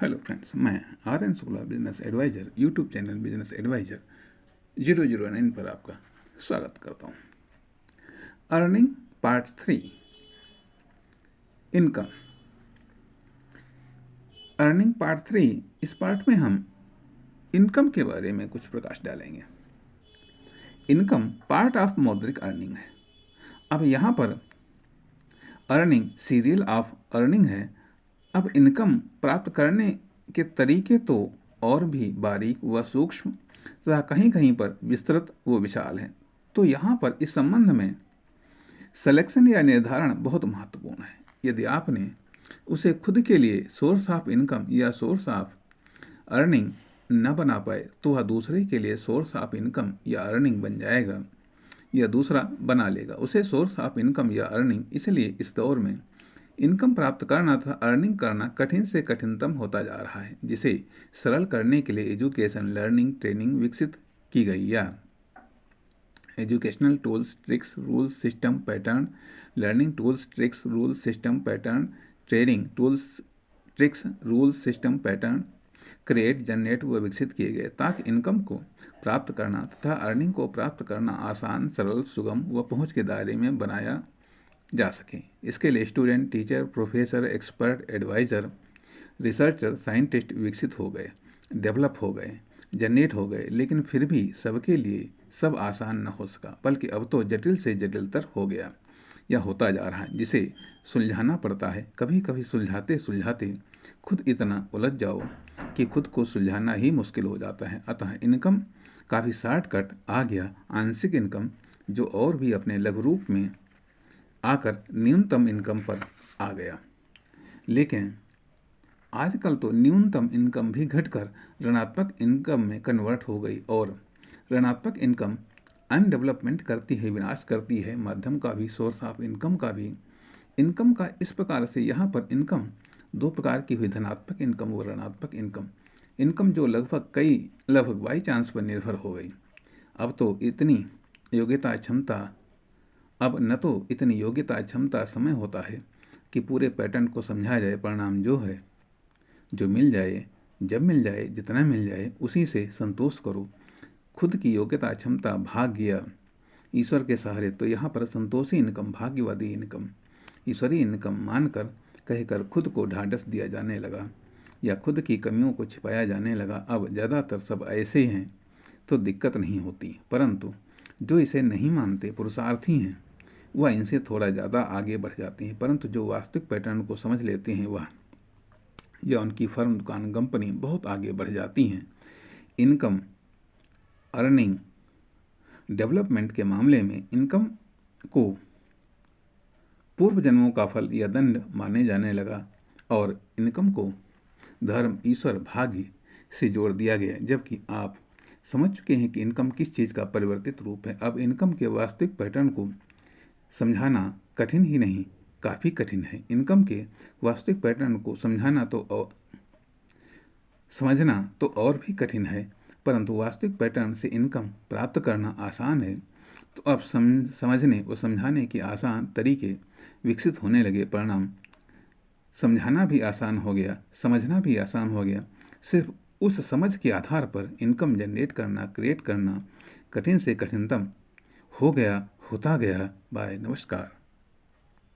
Hello friends, मैं RN Shukla business adviser YouTube channel business adviser 009 पर आपका स्वागत करता हूँ। Earning part 3, income. Earning part 3, इस पार्ट में हम इनकम के बारे में कुछ प्रकाश डालेंगे। इनकम पार्ट ऑफ मौद्रिक अर्निंग है। अब यहाँ पर अर्निंग सीरियल ऑफ अर्निंग है। अब इनकम प्राप्त करने के तरीके तो और भी बारीक व सूक्ष्म तथा कहीं कहीं पर विस्तृत व विशाल हैं। तो यहाँ पर इस संबंध में सिलेक्शन या निर्धारण बहुत महत्वपूर्ण है। यदि आपने उसे खुद के लिए सोर्स ऑफ इनकम या सोर्स ऑफ अर्निंग न बना पाए तो वह दूसरे के लिए सोर्स ऑफ इनकम या अर्निंग बन जाएगा या दूसरा बना लेगा उसे सोर्स ऑफ इनकम या अर्निंग। इसलिए इस दौर में इनकम प्राप्त करना तथा अर्निंग करना कठिन से कठिनतम होता जा रहा है, जिसे सरल करने के लिए एजुकेशन, लर्निंग, ट्रेनिंग विकसित की गई या educational tools, tricks, rules, system, pattern, learning tools, tricks, rules, system, pattern, training tools, tricks, rules, system, pattern create, generate व विकसित किए गए ताकि इनकम को प्राप्त करना तथा अर्निंग को प्राप्त करना आसान, सरल, सुगम व पहुंच के दायरे में बनाया जा सके। इसके लिए student, teacher, professor, expert, adviser, researcher, scientist विकसित हो गए, डेवलप हो गए, जनरेट हो गए, लेकिन फिर भी सबके लिए सब आसान न हो सका, बल्कि अब तो जटिल से जटिलतर हो गया या होता जा रहा है, जिसे सुलझाना पड़ता है। कभी कभी सुलझाते सुलझाते खुद इतना उलझ जाओ कि खुद को सुलझाना ही मुश्किल हो जाता है। अतः इनकम का भी शॉर्टकट आ गया, आंशिक इनकम, जो और भी अपने लघु रूप में आकर न्यूनतम इनकम पर आ गया। लेकिन आजकल तो न्यूनतम इनकम भी घटकर ऋणात्मक इनकम में कन्वर्ट हो गई और ऋणात्मक इनकम अनडेवलपमेंट करती है, विनाश करती है माध्यम का भी, सोर्स ऑफ इनकम का भी। इनकम का इस प्रकार से यहाँ पर इनकम दो प्रकार की हुई, धनात्मक इनकम व ऋणात्मक इनकम। इनकम जो लगभग बाई चांस पर निर्भर हो गई। अब तो इतनी योग्यता क्षमता अब न तो इतनी योग्यता क्षमता समय होता है कि पूरे पैटर्न को समझा जाए। परिणाम जो है, जो मिल जाए, जब मिल जाए, जितना मिल जाए उसी से संतोष करो। खुद की योग्यता क्षमता भाग्य ईश्वर के सहारे। तो यहाँ पर संतोषी इनकम, भाग्यवादी इनकम, ईश्वरीय इनकम मानकर कहकर खुद को ढांढस दिया जाने लगा या खुद की कमियों को छिपाया जाने लगा। अब ज़्यादातर सब ऐसे हैं तो दिक्कत नहीं होती, परंतु जो इसे नहीं मानते, पुरुषार्थी हैं, वह इनसे थोड़ा ज़्यादा आगे बढ़ जाते हैं। परंतु जो वास्तविक पैटर्न को समझ लेते हैं वह या उनकी फर्म, दुकान, कंपनी बहुत आगे बढ़ जाती हैं। इनकम, अर्निंग, डेवलपमेंट के मामले में इनकम को पूर्व जन्मों का फल या दंड माने जाने लगा और इनकम को धर्म, ईश्वर, भाग्य से जोड़ दिया गया। जबकि आप समझ चुके हैं कि इनकम किस चीज़ का परिवर्तित रूप है। अब इनकम के वास्तविक पैटर्न को समझाना कठिन ही नहीं, काफ़ी कठिन है। इनकम के वास्तविक पैटर्न को समझना समझना तो और भी कठिन है, परंतु वास्तविक पैटर्न से इनकम प्राप्त करना आसान है। तो अब समझने और समझाने के आसान तरीके विकसित होने लगे। परिणाम समझाना भी आसान हो गया, समझना भी आसान हो गया। सिर्फ उस समझ के आधार पर इनकम जनरेट करना, क्रिएट करना कठिन से कठिनतम हो गया, होता गया। बाय, नमस्कार।